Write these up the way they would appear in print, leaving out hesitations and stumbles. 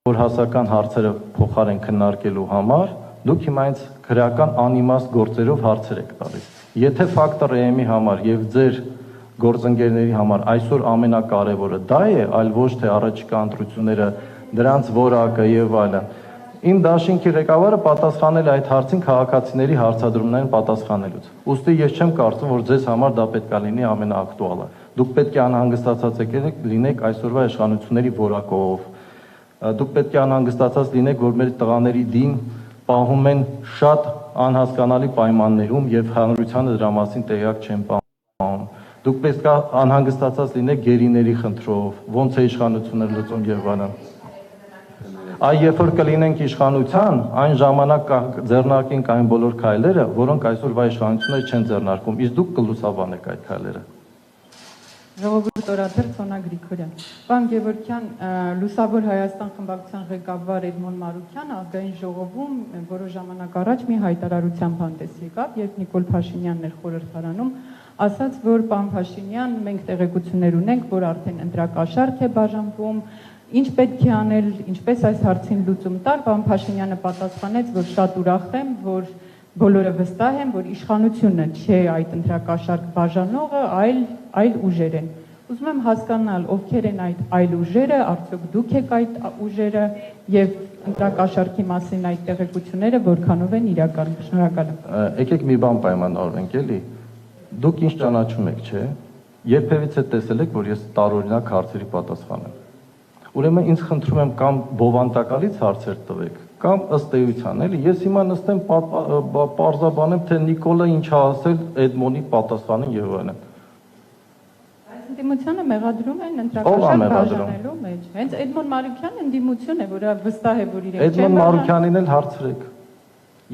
որ հասական հարցերը փոխարեն քննարկելու համար դուք հիմա ինձ քրեական անիմաստ գործերով հարցեր եք տալիս։ Եթե Factor AM-ի համար եւ ձեր գործընկերների համար այսօր ամենակարևորը դա է, այլ ոչ թե առաջիկա ընտրությունները, դրանց որակը եւ այլն։ Իմ դաշինքի ղեկավարը պատասխանել է այդ հարցին քաղաքացիների հարցադրումներին պատասխանելուց։ Ուստի ես չեմ կարծում, որ ձեզ համար դա պետք է լինի ամենաակտուալը։ Դուք պետք է անհանգստացած լինեք այսօրվա իշխանությունների որակով։ Դուք պետք է անհանգստացած լինեք, որ մեր տղաների դին պահում են շատ անհասկանալի պայմաններում եւ հանրությանը դրա մասին տեղյակ չեն պահում։ Դուք պետք է անհանգստացած լինեք գերիների խնդրով, ոնց է իշխանությունը լուծում եւ այլն։ Այ երբ որ կլինենք իշխանության, այն ժամանակ ձեռնարկենք այն բոլոր քայլերը, որոնք այսօրվա իշխանությունները չեն ձեռնարկում, իսկ դուք կլուսաբանեք այդ քայլերը։ Ժողովուրդ օրաթեր Սոնա Գրիգորյան։ Պարոն Գևորգյան, Լուսավոր Հայաստան խմբակցության ղեկավար Էդմոն Մարուկյանը ազգային ժողովում որոշ ժամանակ առաջ մի հայտարարությամբ հանդես եկավ, երբ Նիկոլ Փաշինյանն էր խորհրդարանում, ասաց, որ պարոն Փաշինյան, մենք տեղեկություններ ունենք, որ արդեն ընտրակաշառք է բաժանվում, ինչ պետք է անել, ինչպես այս հարցին լուծում տալ, պարոն Փաշինյանը պատասխանեց, որ շատ ուրախ եմ, որ բոլորը վստահ են, որ իշխանությունը չէ այդ ընտրակաշառք բաժանողը, այլ ուժեր են։ Ուզում եմ հասկանալ, ովքեր են այդ այլ ուժերը, արդյոք դուք եք այդ ուժերը եւ ընտրակաշառքի մասին այդ տեղեկությունները որքանով են իրական։ Շնորհակալ եմ։ Եկեք մի բան պայմանավորենք, էլի։ Դուք ինչ ճանաչում եք, չէ՞։ Երբևիցե տեսել եք, որ ես տարօրինակ հարցերի պատասխանեմ։ Ուրեմն ինձ խնդրում եմ կամ բովանդակալից հարցեր տվեք, կամ ըստ էության, էլի, ես հիմա նստեմ պարզաբանեմ, թե Նիկոլը ինչ է ասել Էդմոնի պատասխանին եւ այլն։ Այս ընդդիմությունը մեղադրում են ընտրակաշառք բաժանելու մեջ։ Հենց Էդմոն Մարուկյանն ընդդիմություն է, որը վստահ է, որ իրենք Էդմոն Մարուկյանին էլ հարցրեք։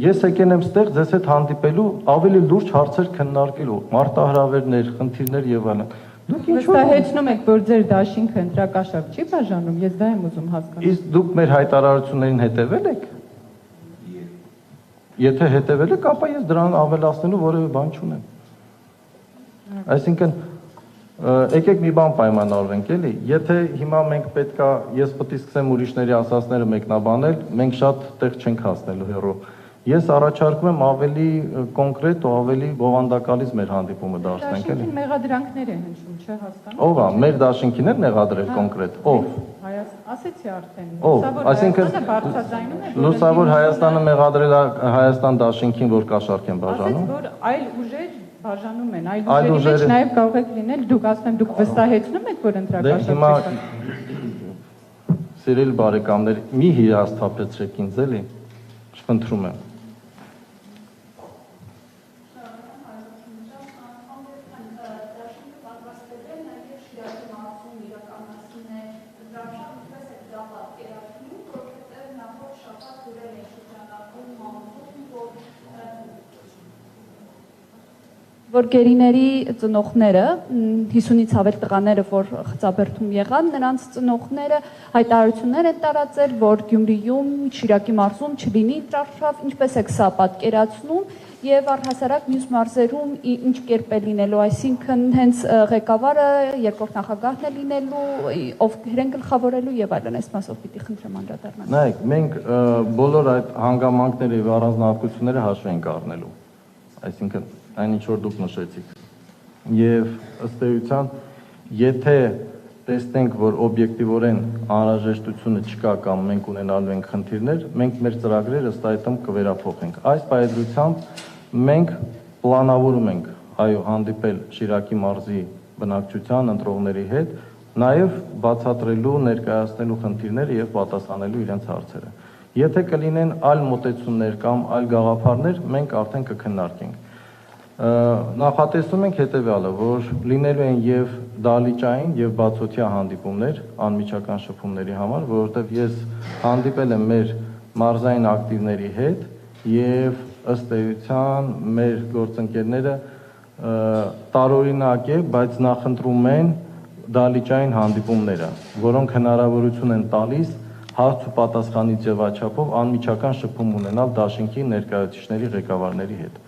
Ես եկել եմ ստեղ ձեզ հետ հանդիպելու, ավելի լուրջ հարցեր քննարկելու, մարտահրավերներ, խնդիրներ եւ այլն։ Դուք վստահեցնում եք, որ ձեր դաշինքը ընտրակաշառք չի բաժանում, ես դա եմ ուզում հասկանալ։ Իսկ դուք մեր հայտարարություններին հետևել եք։ Եթե հետևել եք, ապա ես դրան ավելացնելու որևէ բան չունեմ։ Այսինքն, եկեք մի բան պայմանավորենք, էլի։ Եթե հիմա մենք պետքա, ես պետք է սկսեմ ուրիշների ասածները մեկնաբանել, մենք շատ տեղ չենք հասնելու հեռու։ Ես առաջարկում եմ ավելի կոնկրետ ու ավելի բովանդակալից մեր հանդիպումը դարձնենք, էլի։ Դաշինքին մեղադրանքներ է հնչում, չէ՞ հասկանում։ Ո՞վ է, մեր դաշինքին է մեղադրել կոնկրետ, ով։ Ասեցի արդեն։ Ով, այսինքն Լուսավոր Հայաստանը մեղադրել է Հայաստան դաշինքին, որ կաշառք են բաժանում։ Ասեց, որ այլ ուժեր բաժանում են, այլ ուժերի մեջ նաև կարող եք լինել, դուք ասում եք, դուք վստահեցնում եք, որ ընտրակաշառք չի։ Հիմա սիրելի բարեկամներ, մի հիասթափեցրեք ինձ, էլի, խնդրում եմ։ Որ գերիների ծնողները 50-ից ավել տղաները, որ խծաբերդում եղան, նրանց ծնողները հայտարարություններ են տարածել, որ Գյումրիում, Շիրակի մարզում չլինի ինտրարշավ, ինչպես եք սա պատկերացնում եւ առհասարակ մյուս մարզերում ինչ կերպ է լինելու, այսինքն հենց ղեկավարը, երկրորդ նախագահն է լինելու, ովքեր են գլխավորելու եւ այլն, այս մասով պիտի խնդրեմ անդրադառնալ։ Նայեք, մենք բոլոր այդ հանգամանքները եւ առանձնահատկությունները հաշվի ենք առնելու, այսինքն այն ինչ որ դուք նշեցիք։ Եվ ըստ էության, եթե տեսնենք, որ օբյեկտիվորեն անհրաժեշտությունը չկա կամ մենք ունենալու ենք խնդիրներ, մենք մեր ծրագրերը ըստ այդմ կվերափոխենք։ Այս պայծրությամբ մենք պլանավորում ենք հանդիպել Շիրակի մարզի բնակչության ընտրողների հետ, նաև բացատրելու, ներկայացնելու խնդիրները եւ պատասխանելու իրենց հարցերը։ Եթե կլինեն այլ մոտեցումներ կամ այլ գաղափարներ, մենք արդեն կքննարկենք։ Նախատեսում ենք հետևյալը, որ լինելու են եւ դալիճային եւ բացօթյա հանդիպումներ անմիջական շփումների համար, որովհետեւ ես հանդիպել եմ մեր մարզային ակտիվների հետ եւ ըստ էության մեր գործընկերները տարօրինակ է, բայց նախընտրում են դալիճային հանդիպումները, որոնք հնարավորություն են տալիս հարց ու պատասխանի ձևաչափով անմիջական շփում ունենալ դաշինքի ներկայացուցիչների ղեկավարների հետ։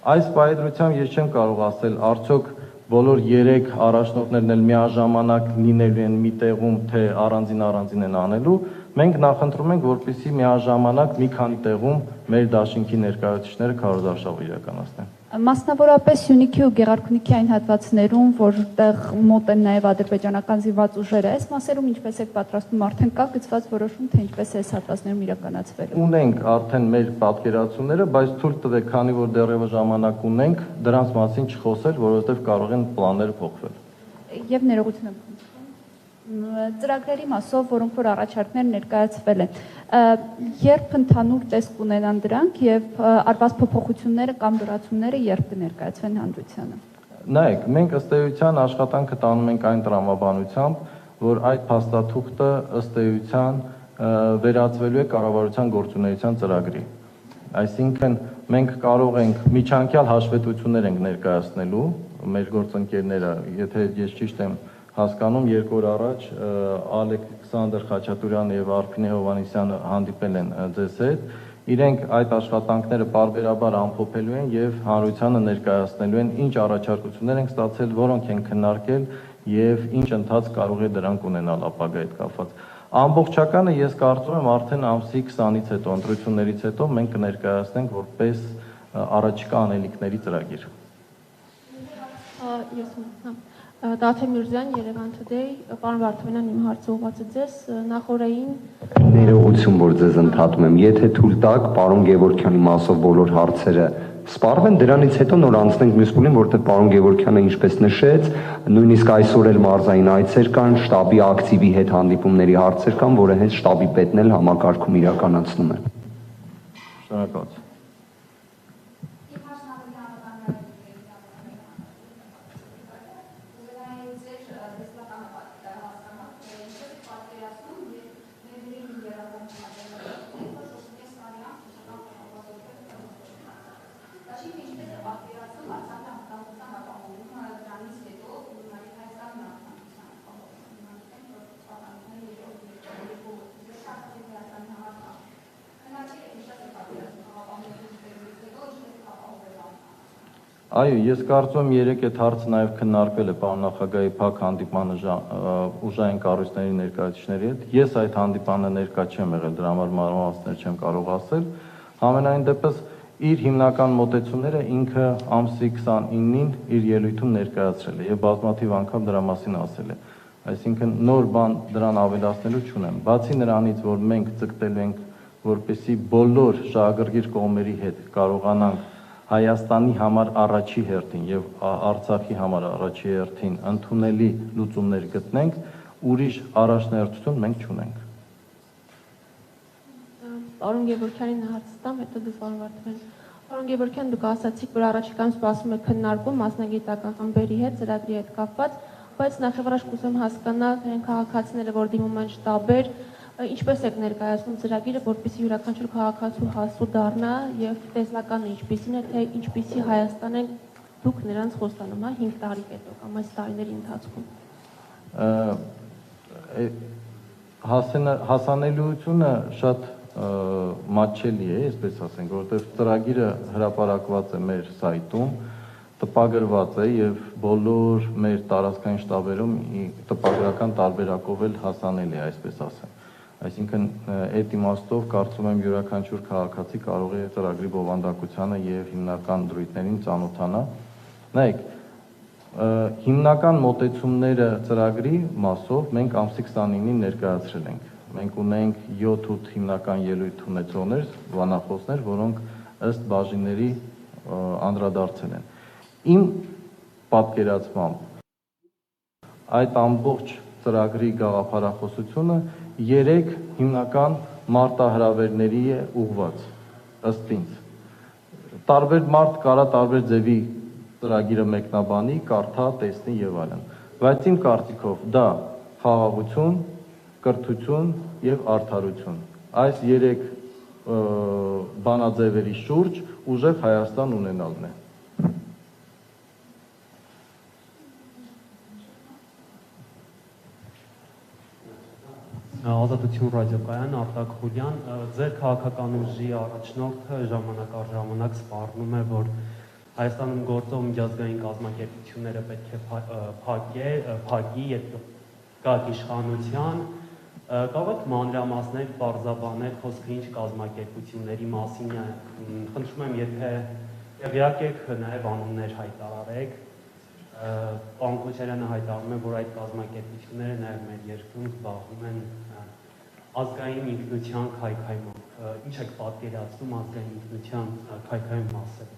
Այս պայծրությամբ ես չեմ կարող ասել, արդյոք բոլոր 3 առաջնորդներն էլ միաժամանակ լինելու են մի տեղում, թե առանձին են անելու, Մենք նախընտրում ենք, որպեսզի միաժամանակ մի քանի տեղում մեր դաշինքի ներկայացուցիչները քարոզարշավ իրականացնեն։ Մասնավորապես Սյունիքի ու Գեղարքունիքի այն հատվածներում, որտեղ մոտ են նաև ադրբեջանական զինված ուժերը, այս մասերում ինչպես եք պատրաստվում, արդեն կա գծված որոշում, թե ինչպես է այս հատվածներում իրականացվելու։ Ունենք արդեն մեր պատկերացումները, բայց թույլ տվեք, քանի որ դեռևս ժամանակ ունենք, դրանց մասին չխոսել, որովհետև կարող են պլանները փոխվել։ Եվ ներողություն եմ ծրագրերի մասով, որոնք որ առաջարկներ ներկայացվել են, երբ ընդհանուր տեսք ունենան դրանք եւ արված փոփոխությունները կամ լրացումները երբ կներկայացվեն հանրությանը։ Նայեք, մենք ըստ էության աշխատանքը տանում ենք այն տրամաբանությամբ, որ այդ փաստաթուղթը ըստ էության վերածվելու է կառավարության գործունեության ծրագրի։ Այսինքն մենք կարող ենք միջանկյալ հաշվետվություններ ենք ներկայացնելու մեր գործընկերները, եթե ես ճիշտ եմ հասկանում, 2 օր առաջ Ալեքսանդր Խաչատուրյանը եւ Արփինե Հովհաննիսյանը հանդիպել են ձեզ հետ։ Իրենք այդ աշխատանքները պարբերաբար ամփոփելու են եւ հանրությանը ներկայացնելու են, ինչ առաջարկություններ են ստացել, որոնք են քննարկել եւ ինչ ընթաց կարող է դրանք ունենալ ապագայի հետ կապված։ Ամբողջականը ես կարծում եմ արդեն ամսի 20-ից հետո, ընտրություններից հետո մենք կներկայացնենք որպես առաջիկա անելիքների ծրագիր։ Դաթե Միրզյան, Երևան Today, պարոն Վարդանյան, իմ հարցը ուղղված է ձեզ, նախորդային ներողություն, որ ձեզ ընդհատում եմ, եթե թույլ տաք, պարոն Գևորգյանի մասով բոլոր հարցերը սպառվեն, դրանից հետո նոր անցնենք մյուս փուլին, որտեղ պարոն Գևորգյանը ինչպես նշեց, նույնիսկ այսօր էլ մարզային այցեր կան, շտաբի ակտիվի հետ հանդիպումների հարցեր կան, որը հենց շտաբի պետն էլ համակարգում իրականացնում է։ Շնորհակալություն։ Այո, ես կարծում եմ 3 այդ հարցը նաև քննարկվել է պարոն նախագահի փակ հանդիպանը ուժային կառույցների ներկայացուցիչների հետ։ Ես այդ հանդիպանը ներկա չեմ եղել, դրա համար մանրամասներ չեմ կարող ասել։ Համենայն դեպս իր հիմնական մոտեցումները ինքը ամսի 29-ին իր ելույթում ներկայացրել է եւ բազմաթիվ անգամ դրա մասին ասել է։ Այսինքն նոր բան դրան ավելացնելու չունեմ։ Բացի նրանից, որ մենք ցկտելու ենք, որպեսզի բոլոր շահագրգիռ կողմերի հետ կարողանանք Հայաստանի համար առաջի հերթին եւ Արցախի համար առաջի հերթին ընդունելի լուծումներ գտնենք, ուրիշ առաջնահերթություն մենք չունենք։ Պարոն Գևորգյանին հարց տամ, հետո դուք պարոն Վարդանյան։ Պարոն Գևորգյան, դուք ասացիք, որ առաջիկայում սպասվում է քննարկում մասնագիտական խմբերի հետ, ծրագրի հետ կապված, բայց նախ առաջ կուզեմ հասկանալ այն քաղաքացիները, որ դիմում են շտաբեր, ինչպես եք ներկայացնում ծրագիրը, որպեսզի յուրաքանչյուր քաղաքացու հասու դառնա եւ տեսլականը ինչպիսին է, թե ինչպիսի Հայաստան են դուք նրանց խոստանում, 5 տարի հետո կամ այս տարիների ընթացքում։ Հասանելիությունը շատ մատչելի է, այսպես ասենք, որովհետև ծրագիրը հրապարակված է մեր սայթում, տպագրված է եւ բոլոր մեր տարածքային շտաբերում տպագրական տարբերակով էլ հասանելի է, այսպես ասեմ։ Այսինքն այդ իմաստով կարծում եմ յուրաքանչյուր քաղաքացի կարող է ծրագրի բովանդակությանը եւ հիմնական դրույթներին ծանոթանա։ Նայեք, հիմնական մոտեցումները ծրագրի մասով մենք ամսի 29-ին ներկայացրել ենք։ Մենք ունենք 7-8 հիմնական ելույթ ունեցողներ, բանախոսներ, որոնք ըստ բաժինների անդրադարձել են։ Իմ պատկերացմամբ այդ ամբողջ ծրագրի գաղափարախոսությունը 3 հիմնական մարտահրավերների է ուղղված, ըստ ինձ։ Տարբեր մարդ կարա տարբեր ձևի ծրագիրը մեկնաբանի, կարդա, տեսնի եւ այլն։ Բայց իմ կարծիքով դա խաղաղություն, կրթություն եւ արդարություն։ Այս 3 բանաձևերի շուրջ ուժեղ Հայաստան ունենալն է։ Ազատություն ռադիոկայան Արտակ Խուլյան, ձեր քաղաքական ուժի առաջնորդը ժամանակ առ ժամանակ սպառնում է, որ Հայաստանում գործող միջազգային կազմակերպությունները պետք է փակի, երբ կա իշխանության, Կարող եք մանրամասներ, բարձաբանել խոսքը ինչ կազմակերպությունների մասին է։ Խնդրում եմ, եթե տեղյակ եք, նաև անուններ հայտարարեք։ Պարոն Քոչարյանը հայտարարում է, որ այդ կազմակերպությունները նաև մեր երկրում զբաղվում են ազգային ինքնության քայքայմամբ։ Ինչ եք պատկերացնում ազգային ինքնության քայքայում մասը։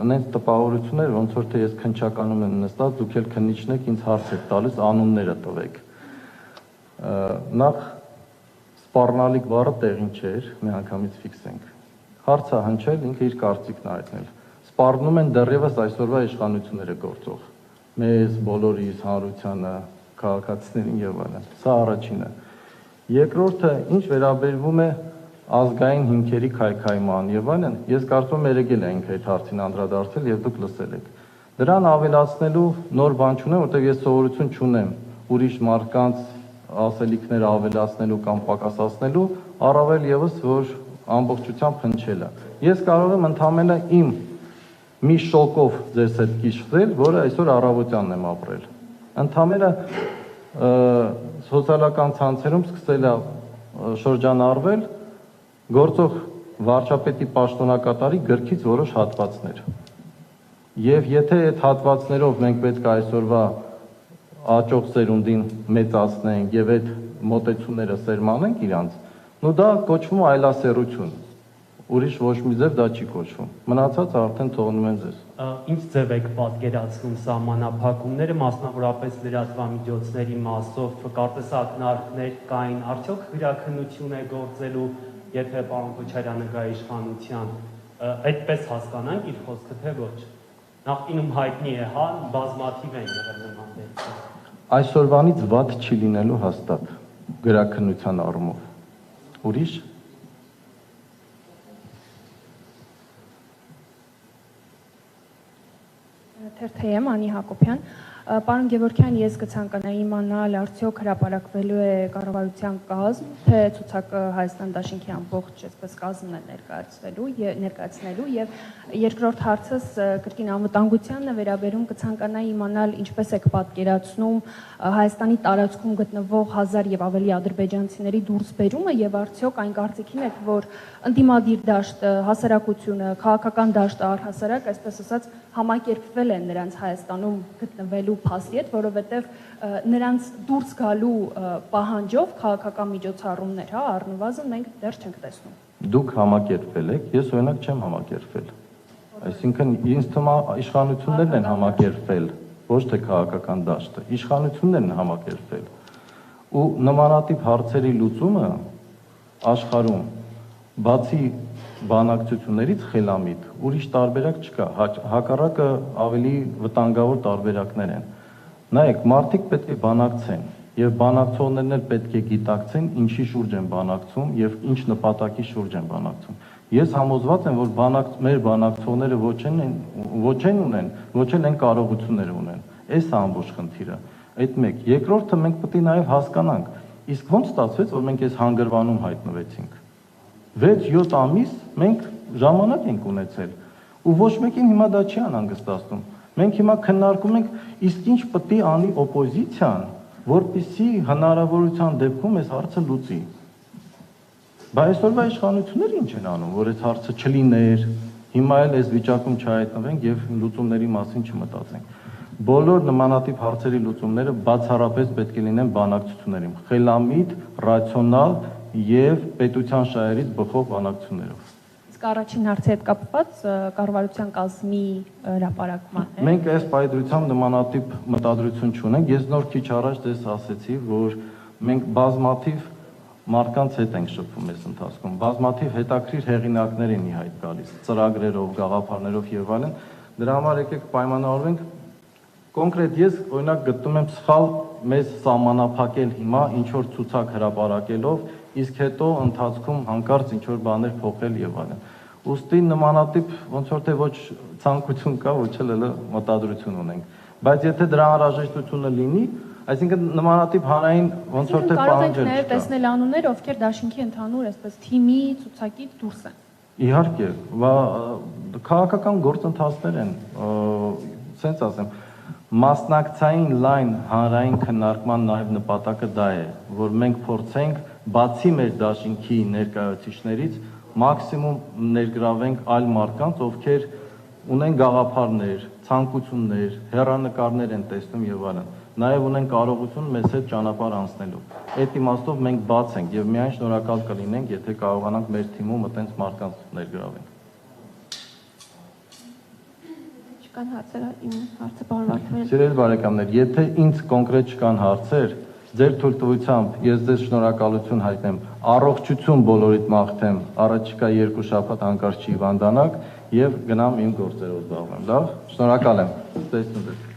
Անենց տպավորություններ, ոնց որ թե ես քննչականում եմ նստած, դուք էլ քննիչն եք, ինձ հարց եք տալիս, անունները տվեք։ Նախ սպառնալիք բառը տեղին չէր, մի անգամից ֆիքսենք։ Հարցը հնչել, ինքը իր կարծիքն հայտնել։ Սպառնում են դեռևս այսօրվա իշխանությունները գործող։ Մեզ, բոլորիս, հանրությանը, քաղաքացիներին եւ այլն։ Սա առաջինը։ Երկրորդը, ինչ վերաբերվում է ազգային հիմքերի քայքայման եւ այլն, ես կարծում եմ երեգել ենք այդ հարցին անդրադարձել եւ դուք լսել եք։ Դրան ավելացնելու նոր բան չունեմ, որտեղ ես սովորություն չունեմ ուրիշ մարդկանց ասելիքները ավելացնելու կամ պակասացնելու, առավել եւս որ ամբողջությամբ հնչելը։ Ես կարող եմ ընդհանրապես իմ մի շոկով ձեզ հետ կիշխել, որը այսօր առավոտյանն եմ ապրել։ Ընդհանրապես սոցիալական ցանցերում սկսել է շրջանառվել գործող վարչապետի պաշտոնակատարի գրքից որոշ հատվածներ։ Եվ եթե այդ հատվածներով մենք պետք է այսօրվա աճող սերունդին մեծացնենք եւ այդ մոտեցումները սերմանենք իրանց, նո դա կոչվում է այլասերություն։ Ուրիշ ոչ մի ձև դա չի կոչվում։ Մնացած արդեն թողնում եմ ձեզ։ Ինչ ձև եք պատկերացնում սահմանափակումները, մասնավորապես լրատվամիջոցների մասով, կարծես ակնարկներ կային, արդյոք գրաքննություն է գործելու, եթե պարոն Քոչարյանը գա իշխանության, այդպես հասկանանք իր խոսքը, թե ոչ։ Նախկինում հայտնի է, հա, բազմաթիվ են եղել նման դեպքեր։ Այսօրվանից վատ չի լինելու հաստատ գրաքննության առումով։ Ուրիշ Թերթեյեմ Անի Հակոբյան, պարոն Գևորգյան, ես կցանկանայի իմանալ արդյոք հրապարակվելու է կառավարության կազմ, թե ցուցակը Հայաստան Դաշինքի ամբողջ այսպես կազմն է ներկայացնելու եւ երկրորդ հարցս կրկին անվտանգությանը վերաբերում կցանկանայի իմանալ ինչպես եք պատկերացնում Հայաստանի տարածքում գտնվող 1000 եւ ավելի ադրբեջանցիների դուրսբերումը եւ արդյոք այն կարծիքին եք, որ ընդդիմադիր դաշտը, հասարակությունը, քաղաքական դաշտը առհասարակ, այսպես ասած, համակերպվել են նրանց Հայաստանում գտնվելու փաստի հետ, որովհետև նրանց դուրս գալու պահանջով քաղաքական միջոցառումներ, հա, առնվազն մենք դեռ չենք տեսնում։ Դուք համակերպվել եք, ես օրինակ չեմ համակերպվել։ Այսինքն ինձ թվում է իշխանություններն են համակերպվել, ոչ թե քաղաքական դաշտը, իշխանություններն են համակերպվել։ Ու նմանատիպ հարցերի լուծումը աշխարհում բացի բանակցություններից խելամիտ ուրիշ տարբերակ չկա, հակառակը ավելի վտանգավոր տարբերակներ են։ Նայեք, մարդիկ պետք է բանակցեն եւ բանակցողներն էլ պետք է գիտակցեն ինչի շուրջ են բանակցում եւ ինչ նպատակի շուրջ են բանակցում։ Ես համոզված եմ, որ մեր բանակցողները ոչ են կարողություններ ունեն։ Այս է ամբողջ խնդիրը։ Այդ մեկ։ Երկրորդը մենք պետք է նաեւ հասկանանք, իսկ ո՞նց ստացվեց, որ մենք այս հանգրվանում հայտնվեցինք։ 6-7 ամիս մենք ժամանակ ենք ունեցել ու ոչ մեկին հիմա դա չի անհանգստացնում։ Մենք հիմա քննարկում ենք իսկ ինչ պետք է անի օպոզիցիան, որպեսզի հնարավորության դեպքում այս հարցը լուծի։ Բայց այսօրվա իշխանությունները ինչ են անում, որ այս հարցը չլիներ, հիմա էլ այս վիճակում չհայտնվենք եւ լուծումների մասին չմտածենք։ Բոլոր նմանատիպ հարցերի լուծումները բացառապես պետք է լինեն բանակցություններում, խելամիտ, ռացիոնալ եւ պետության շահերից բխող բանակցություններով։ Իսկ առաջին հարցի հետ կապված կառավարության կազմի հրապարակման է։ Մենք այս պայծրությամբ նմանատիպ մտադրություն չունենք։ Ես նոր քիչ առաջ դες ասեցի, որ մենք բազմաթիվ մարդկանց հետ ենք շփվում այս ընթացքում։ Բազմաթիվ հետաքրիր հեղինակներ են ի հայտ գալիս, ծրագրերով, գաղափարներով եւ այլն։ Դրա համար եկեք պայմանավորվենք։ Կոնկրետ ես օրինակ գտնում եմ սխալ մեզ սահմանափակել հիմա ինչ որ ցուցակ հրապարակելով, իսկ հետո ընթացքում հանկարծ ինչ որ բաներ փոխել եւ այլն։ Ոստի նմանատիպ ոնց որ թե ոչ ցանկություն կա, ոչ էլ մտադրություն ունենք։ Բայց եթե դրա անհրաժեշտությունը լինի, այսինքն նմանատիպ հանրային ոնց որ թե պահանջել չկա։ Կարող եք տեսնել անուններ, ովքեր դաշինքի ընդհանուր այսպես թիմի ցուցակից դուրս են։ Իհարկե, քաղաքական գործընթացներ են, սենց ասեմ, Մասնակցային լայն հանրային քննարկման նաև նպատակը դա է, որ մենք փորձենք բացի մեր դաշինքի ներկայացուցիչներից մաքսիմում ներգրավենք այլ մարդկանց, ովքեր ունեն գաղափարներ, ցանկություններ, հեռանկարներ են տեսնում եւ այլն։ Նաև ունեն կարողություն մեզ հետ ճանապարհ անցնելու։ Այդ իմաստով մենք բաց ենք եւ միայն շնորհակալ կլինենք, եթե կարողանանք մեր թիմում այտենց մարդկանց ներգրավենք։ Չկան հարցեր, իմ հարցը պարոն Վարդանյան։ Սիրելի բարեկամներ, եթե ինձ կոնկրետ չկան հարցեր, ձեր թույլտվությամբ ես ձեզ շնորհակալություն հայտնեմ, առողջություն բոլորիդ մաղթեմ, առաջիկա 2 շաբաթ հանկարծ չի հիվանդանաք եւ գնամ իմ գործերով զբաղվեմ, լավ։ Շնորհակալ եմ։ Տեսնում ձեզ։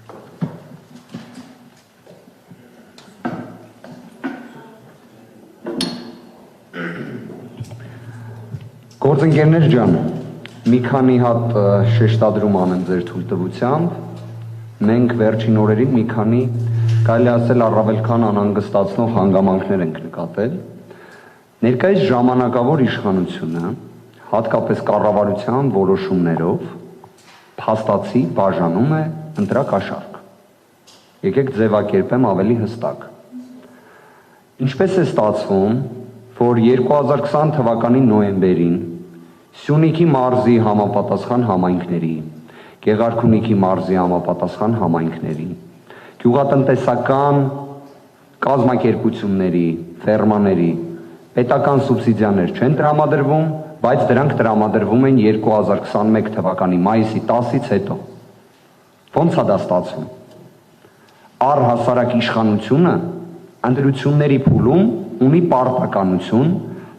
Գործընկերներ ջան, մի քանի հատ շեշտադրում անեմ ձեր թույլտվությամբ։ Մենք վերջին օրերին մի քանի, կարելի ասել, առավել քան անհանգստացնող հանգամանքներ ենք նկատել։ Ներկայիս ժամանակավոր իշխանությունը, հատկապես կառավարության որոշումներով, փաստացի բաժանում է ընտրակաշառք։ Եկեք ձևակերպեմ ավելի հստակ։ Ինչպես է ստացվում, որ 2020 թվականի նոյեմբերին Սյունիքի մարզի համապատասխան համայնքների, Գեղարքունիքի մարզի համապատասխան համայնքների, գյուղատնտեսական կազմակերպությունների, ֆերմաների պետական սուբսիդիաներ չեն տրամադրվում, բայց դրանք տրամադրվում են 2021 թվականի մայիսի 10-ից հետո։ Ոնց է դա ստացվում։ Առհասարակ իշխանությունը ընտրությունների փուլում ունի պարտականություն,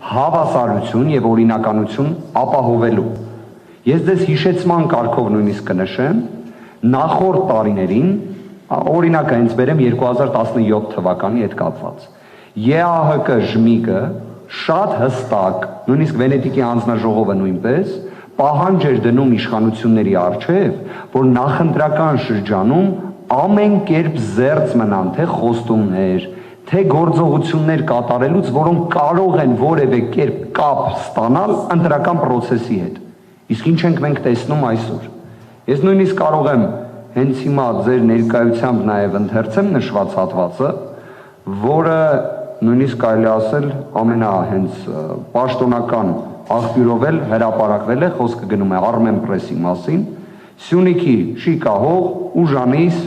հավասարություն եւ օրինականություն ապահովելու։ Ես դες հիշեցման կարգով նույնիսկ կնշեմ, նախորդ տարիներին, օրինակը հենց բերեմ 2017 թվականի հետ կապված, ԵԱՀԿ ԺՄԻԳ-ը շատ հստակ, նույնիսկ Վենետիկի հանձնաժողովը նույնպես, պահանջ էր դնում իշխանությունների առջև, որ նախընտրական շրջանում ամեն կերպ զերծ մնան թե խոստումներ, թե գործողություններ կատարելուց, որոնք կարող են որևէ կերպ կապ ստանալ ընտրական process-ի հետ։ Իսկ ինչ ենք մենք տեսնում այսօր։ Ես նույնիսկ կարող եմ հենց հիմա ձեր ներկայությամբ նաև ընթերցեմ նշված հատվածը, որը նույնիսկ կարելի ասել ամենահենց պաշտոնական աղբյուրով էլ հրապարակվել է, խոսքը գնում է Armen Press-ի մասին, Սյունիքի Շիկահող, Ուժանիս,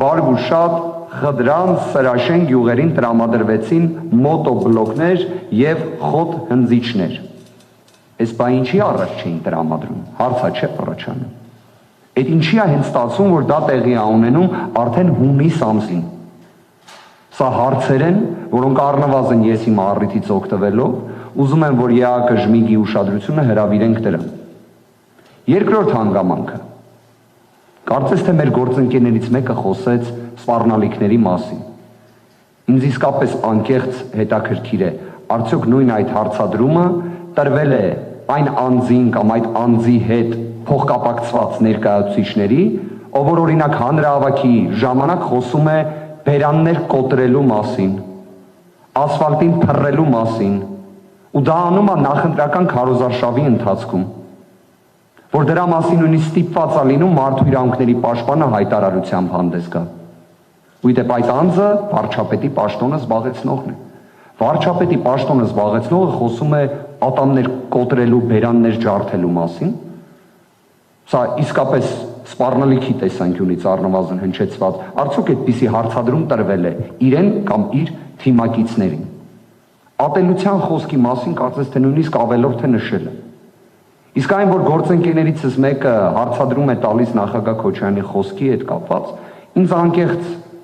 Բարգուշատ, Խդրան, Սրաշեն գյուղերին տրամադրվեցին մոտոբլոկներ եւ խոտ հնձիչներ։ Այս բա ինչի առաջ չէին տրամադրում, հարցա չէ առաջանում։ Այդ ինչի է հենց ստացվում, որ դա տեղի է ունենում արդեն հունիս ամսին։ Սա հարցեր են, որոնք առնվազն ես իմ առիթից օգտվելով ուզում եմ, որ ԵԱՀԿ ԺՄԻԳ-ի ուշադրությունը հրավիրենք դրան։ Երկրորդ հանգամանքը։ Կարծես թե մեր գործընկերներից մեկը խոսեց սպառնալիքների մասին։ Ինձ իսկապես անկեղծ հետաքրքիր է, արդյոք նույն այդ հարցադրումը տրվել է այն անձին կամ այդ անձի հետ փոխկապակցված ներկայացուցիչների, ով որ օրինակ հանրահավաքի ժամանակ խոսում է բերաններ կոտրելու մասին, ասֆալտին փռելու մասին, ու դա անում է նախընտրական քարոզարշավի ընթացքում, որ դրա մասին նույնիսկ ստիպված է լինում մարդու իրավունքների պաշտպանը հայտարարությամբ հանդես գա։ Ու դեպ այդ անձը վարչապետի պաշտոնը զբաղեցնողն է։ Վարչապետի պաշտոնը զբաղեցնողը խոսում է ատամներ կոտրելու, բերաններ ջարդելու մասին։ Սա իսկապես սպառնալիքի տեսանկյունից առնվազն հնչեցված, արդյոք այդպիսի հարցադրում տրվել է իրեն կամ իր թիմակիցներին։ Ատելության խոսքի մասին կարծես թե նույնիսկ ավելորդ է նշել է։ Իսկ այն, որ գործընկերներիցս մեկը հարցադրում է տալիս նախագահ Քոչարյանի խոսքի հետ կապված, ինձ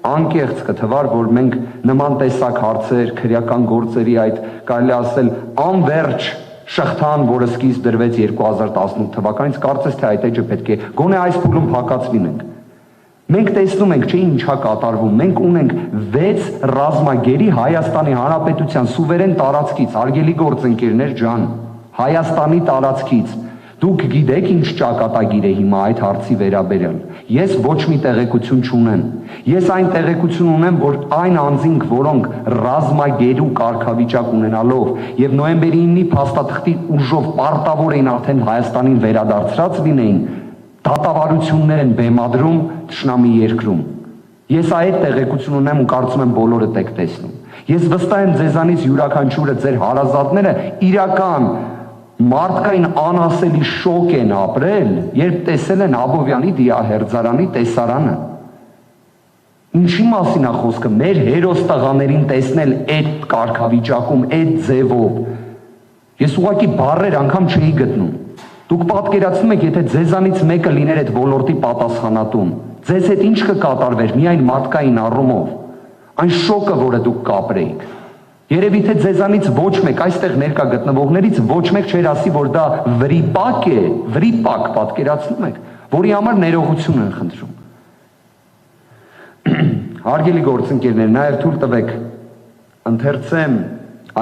անկեղծ կթվար, որ մենք նման տեսակ հարցեր, քրեական գործերի այդ կարելի ասել անվերջ շղթան, որը սկիզբ դրվեց 2018 թվականից, կարծես թե այդ էջը պետք է գոնե այս փուլում փակած լինենք։ Մենք տեսնում ենք, չէ՞ ինչա կատարվում։ Մենք ունենք 6 ռազմագերի Հայաստանի Հանրապետության սուվերեն տարածքից, արգելի գործընկերներ ջան, Հայաստանի տարածքից։ Դուք գիտեք ինչ ճակատագիր է հիմա այդ հարցի վերաբերյալ։ Ես ոչ մի տեղեկություն չունեմ։ Ես այն տեղեկություն ունեմ, որ այն անձինք, որոնք ռազմագերու կարգավիճակ ունենալով եւ նոյեմբերի 9-ի փաստաթղթի ուժով պարտավոր էին արդեն Հայաստանին վերադարձրած լինեին, դատավարություններ են բեմադրում թշնամի երկրում։ Ես այդ տեղեկություն ունեմ ու կարծում եմ բոլորդ եք տեսնում։ Ես վստահ եմ ձեզանից յուրաքանչյուրը ձեր հարազատները իրական մարդկային անասելի շոկ են ապրել, երբ տեսել են Աբովյանի դիահերձարանի տեսարանը։ Ինչի մասին է խոսքը, մեր հերոս տղաներին տեսնել այդ կարգավիճակում, այդ ձևով։ Ես ուղղակի բառեր անգամ չէի գտնում։ Դուք պատկերացնում եք, եթե ձեզանից մեկը լիներ այդ ոլորտի պատասխանատուն, ձեզ հետ ինչ կկատարվեր միայն մարդկային առումով, այն շոկը, որը դուք կապրեիք։ Երևի թե ձեզանից ոչ մեկ, այստեղ ներկա գտնվողներից ոչ մեկ չէր ասի, որ դա վրիպակ է, վրիպակ, պատկերացնում եք, որի համար ներողություն են խնդրում։ Հարգելի գործընկերներ, նաև թույլ տվեք ընթերցեմ,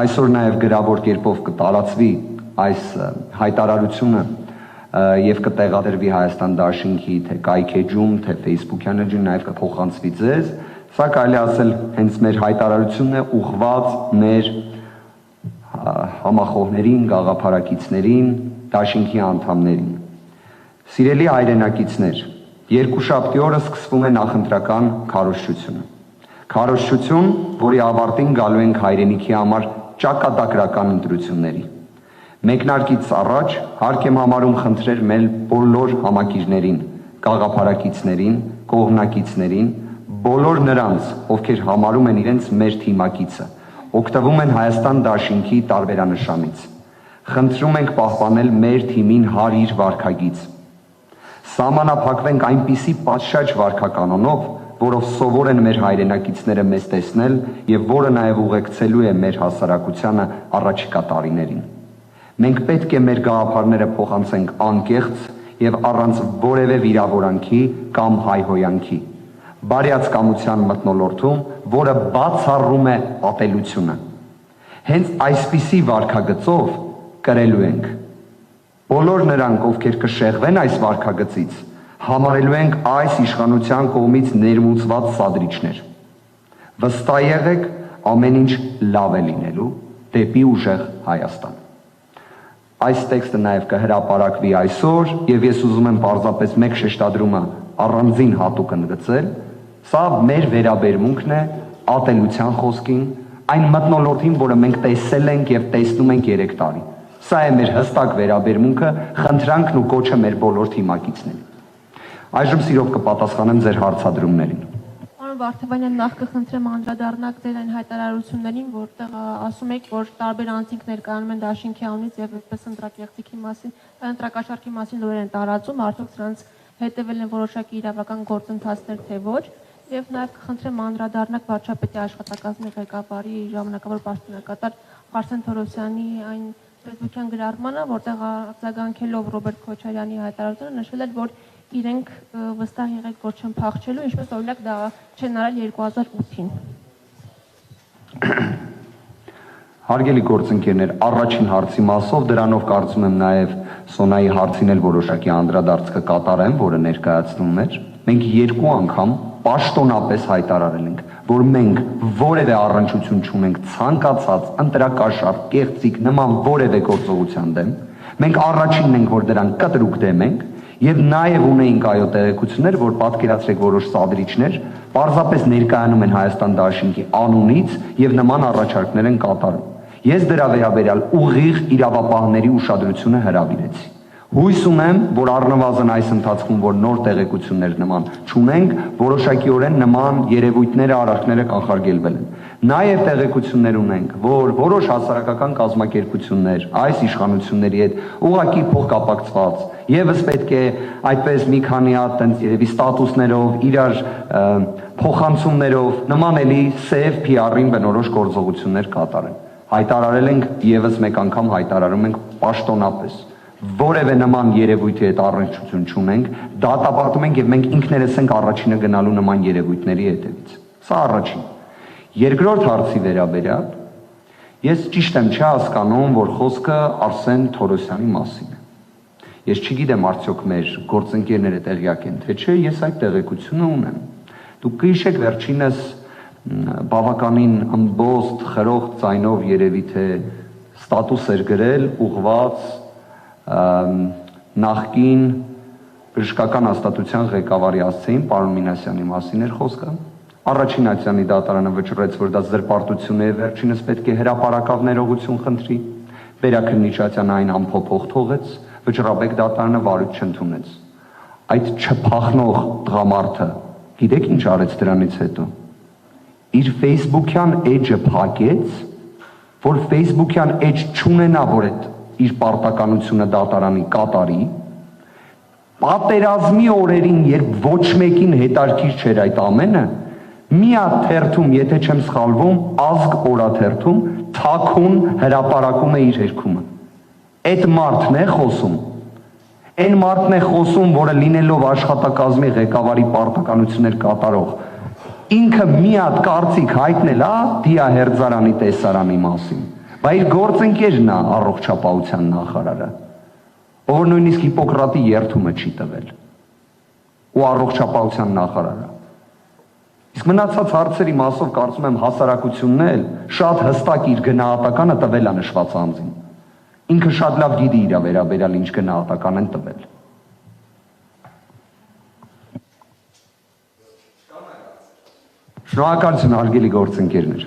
այսօր նաև գրավոր կերպով կտարածվի այս հայտարարությունը եւ կտեղադրվի Հայաստան Դաշինքի թե կայքեջում, թե Facebook-յան էջում, նաև կփոխանցվի ձեզ։ Սա կարելի ասել հենց մեր հայտարարությունն է ուղղված մեր համախոհներին, գաղափարակիցներին, Դաշինքի անդամներին։ Սիրելի հայրենակիցներ, երկուշաբթի օրը սկսվում է նախընտրական քարոզչությունը։ Քարոզչություն, որի ավարտին գալու ենք հայրենիքի համար ճակատագրական ընտրությունների։ Մեկնարկից առաջ հարկ եմ համարում խնդրել մեր բոլոր համակիրներին, գաղափարակիցներին, կողմնակիցներին, բոլոր նրանց, ովքեր համարում են իրենց մեր թիմակիցը, օգտվում են Հայաստան Դաշինքի տարբերանշանից։ Խնդրում ենք պահպանել մեր թիմին հարիր վարքագիծ։ Սահմանափակվենք այնպիսի պատշաճ վարքականոնով, որով սովոր են մեր հայրենակիցները մեզ տեսնել եւ որը նաեւ ուղեկցելու է մեր հասարակությանը առաջիկա տարիներին։ Մենք պետք է մեր գաղափարները փոխանցենք անկեղծ եւ առանց որևէ վիրավորանքի կամ հայհոյանքի, բարյացկամության մթնոլորտում, որը բացառում է ատելությունը։ Հենց այսպիսի վարքագծով կրելու ենք։ Բոլոր նրանք, ովքեր կշեղվեն այս վարքագծից, համարելու ենք այս իշխանության կողմից ներմուծված սադրիչներ։ Վստահ եղեք, ամեն ինչ լավ է լինելու դեպի ուժեղ Հայաստան։ Այս տեքստը նաև կհրապարակվի այսօր եւ ես ուզում եմ պարզապես մեկ շեշտադրումը առանձին հատուկ ընդգծել, սա մեր վերաբերմունքն է ատելության խոսքին, այն մթնոլորտին, որը մենք տեսել ենք եւ տեսնում ենք 3 տարի։ Սա է մեր հստակ վերաբերմունքը, խնդրանքն ու կոչը մեր բոլոր թիմակիցներին։ Այժմ սիրով կպատասխանեմ ձեր հարցադրումներին։ Վարդավանյան, նախ կխնդրեմ անդրադառնաք ձեր այն հայտարարություններին, որտեղ ասում եք, որ տարբեր անձինք ներկայանում են Դաշինքի անունից եւ այդպես ընտրակեղծիքի մասին, ընտրակաշառքի մասին լուրեր են տարածում, արդյոք սրանց հետևել են որոշակի իրավական գործընթացներ, թե ոչ, եւ նաեւ կխնդրեմ անդրադառնաք վարչապետի աշխատակազմի ղեկավարի ժամանակավոր պաշտոնակատար Արսեն Թորոսյանի այն Facebook-յան գրառմանը, որտեղ արձագանքելով Ռոբերտ Քոչարյանի հայտարարությունը նշել էր, որ իրենք վստահ եղեք, որ չեն փախչելու, ինչպես օրինակ դա չեն արել 2008-ին։ Հարգելի գործընկերներ, առաջին հարցի մասով դրանով կարծում եմ նաև Սոնայի հարցին էլ որոշակի անդրադարձ կկատարեմ, որը ներկայացնում էր։ Մենք 2 անգամ պաշտոնապես հայտարարել ենք, որ մենք որևէ առնչություն չունենք ցանկացած ընտրակաշառք, կեղծիք նման որևէ գործողության դեմ։ Մենք առաջինն ենք, որ դրան կտրուկ դեմ ենք, եւ նաեւ ունեինք այո տեղեկություններ, որ պատկերացրեք որոշ սադրիչներ պարզապես ներկայանում են Հայաստան Դաշինքի անունից եւ նման առաջարկներ են կատարում։ Ես դրա վերաբերյալ ուղիղ իրավապահների ուշադրությունը հրավիրեցի։ Հույս ունեմ, որ առնվազն այս ընթացքում, որ նոր տեղեկություններ նման չունենք, որոշակիորեն նման երևույթները, արարքները կանխարգելվել են։ Նաև տեղեկություններ ունենք, որ որոշ հասարակական կազմակերպություններ այս իշխանությունների հետ ուղղակի փոխկապակցված եւս պետք է այդպես մի քանի հատ տենց երևի ստատուսներով, իրար փոխանցումներով նման էլի սև PR-ին բնորոշ գործողություններ կատարեն։ Հայտարարել ենք եւս մեկ անգամ հայտարարում ենք պաշտոնապես որևէ նման երևույթի հետ առնչություն չունենք, դատապարտում ենք եւ մենք ինքներս ենք առաջինը գնալու նման երևույթների հետևից։ Սա առաջին։ Երկրորդ հարցի վերաբերյալ ես ճիշտ եմ չհասկանում, որ խոսքը Արսեն Թորոսյանի մասին է։ Ես չգիտեմ արդյոք մեր գործընկերները տեղյակ են, թե չէ, ես այդ տեղեկությունը ունեմ։ Դուք կհիշեք վերջինս բավականին ըմբոստ խրոխտ ձայնով երևի թե ստատուս էր գրել ուղված նախկին բժշկական հաստատության ղեկավարի ասցեին պարոն Մինասյանի մասին էր խոսքը։ Առաջին ակցիանի դատարանը վճռեց, որ դա զրպարտություն է, վերջինս պետք է հրապարակավ ներողություն խնդրի։ Վերաքննիչ Ատյանը այն ամփոփող թողեց, վճռաբեկ դատարանը վարույթ չընդունեց։ Այդ չփախնող տղամարդը գիտեք ինչ արեց դրանից հետո։ Իր Facebook-յան էջը փակեց, որ Facebook-յան էջ չունենա, որ այդ իր պարտականությունը դատարանի կատարի։ Պատերազմի օրերին, երբ ոչ մեկին հետաքրքիր չէր այդ ամենը, մի հատ թերթում, եթե չեմ սխալվում, ազգ օրաթերթում թաքուն հրապարակում է իր հերքումը։ Այդ մարդն է խոսում։ Այն մարդն է խոսում, որը լինելով աշխատակազմի ղեկավարի պարտականություններ կատարող, ինքը մի հատ կարծիք հայտնել է Դիահերձարանի տեսարանի մասին։ Բայց իր գործընկերն է առողջապահության նախարարը, ով նույնիսկ Հիպոկրատի երդումը չի տվել, ու առողջապահության նախարարը։ Իսկ մնացած հարցերի մասով կարծում եմ հասարակությունն էլ շատ հստակ իր գնահատականը տվել է նշված անձին։ Ինքը շատ լավ գիտի իր վերաբերյալ ինչ գնահատական են տվել։ Շնորհակալություն հարգելի գործընկերներ։